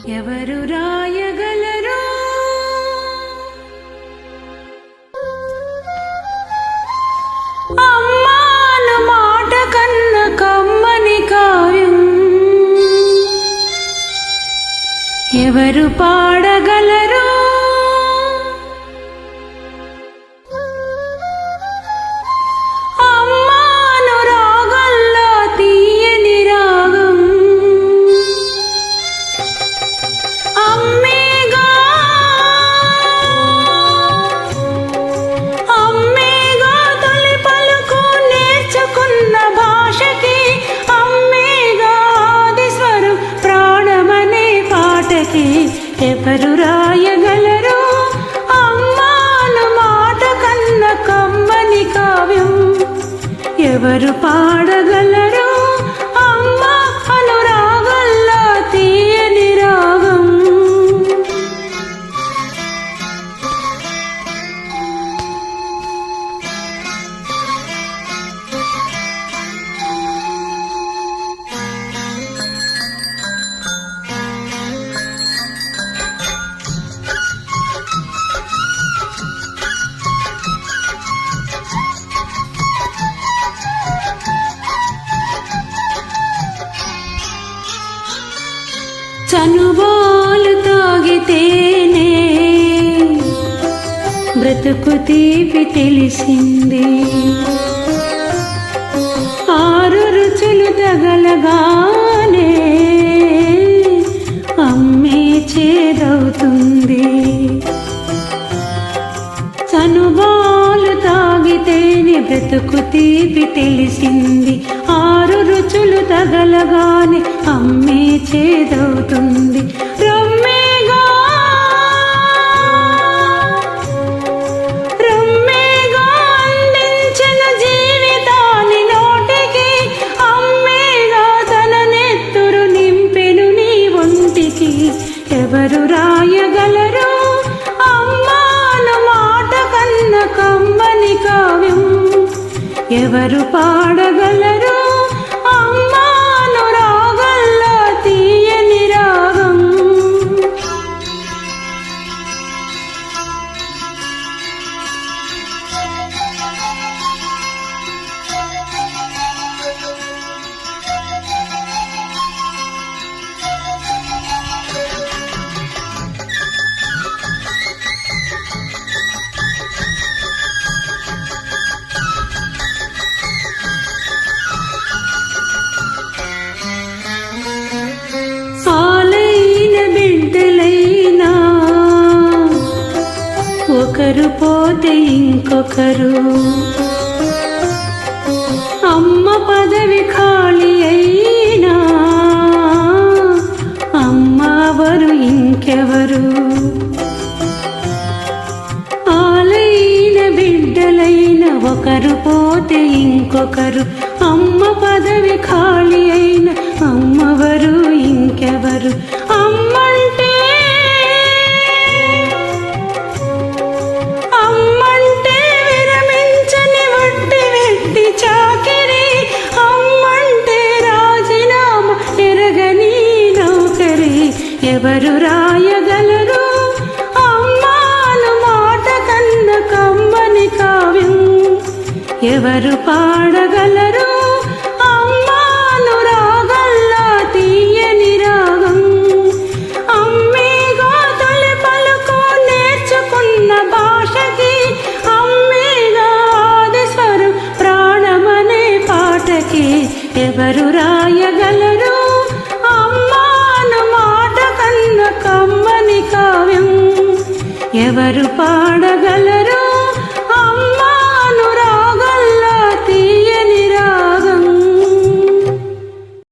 ఎవరు రాయగలరు అమ్మాను మాట కన్న కమ్మని కావ్యం ఎవరు పాడగలరు ఎవరు రాయగలరు అమ్మాను మాట కన్న కమ్మని కావ్యం ఎవరు పాడగలరు అమ్మ అనురాగల్లా తీయని రాగం చనుబాలు తాగితేనే బ్రతుకు తీపి తెలిసింది ఆరు రుచులు తగలగానే అమ్మే చేదవుతుంది చనుబాలు తాగితేనే బ్రతుకు తీపి తెలిసింది ఆరు రుచులు తగలగానే అమ్మే చేదవుతుంది రమ్మేగా అందించిన జీవితాన్ని నోటికి అమ్మేగా తన నెత్తురు నింపెను నీ ఒంటికి ఎవరు రాయగలరు అమ్మాను మాట కన్న కమ్మని కావ్యం ఎవరు పాడగలరు అమ్మాను రాగల్లా తీయని రాగం ఒకరు పోతే ఇంకొకరు అమ్మ పదవి ఖాళీ అయినా అమ్మవరు ఇంకెవరు ఆలైన బిడ్డలైన ఒకరు పోతే ఇంకొకరు అమ్మ పదవి ఖాళీ అయిన అమ్మవరు ఇంకెవరు అమ్మంటే ఎవరు రాయగలరు అమ్మాను మాట కన్న కమ్మని కావ్యం ఎవరు పాడగలరు అమ్మాను రాగల్లా తీయని రాగం అమ్మేగా తొలి పలుకు నేర్చుకున్న భాషకి అమ్మేగా ఆది స్వరం ప్రాణమనే పాటకి ఎవరు రాయగలరు కమ్మని కావ్యం ఎవరు పాడగలరు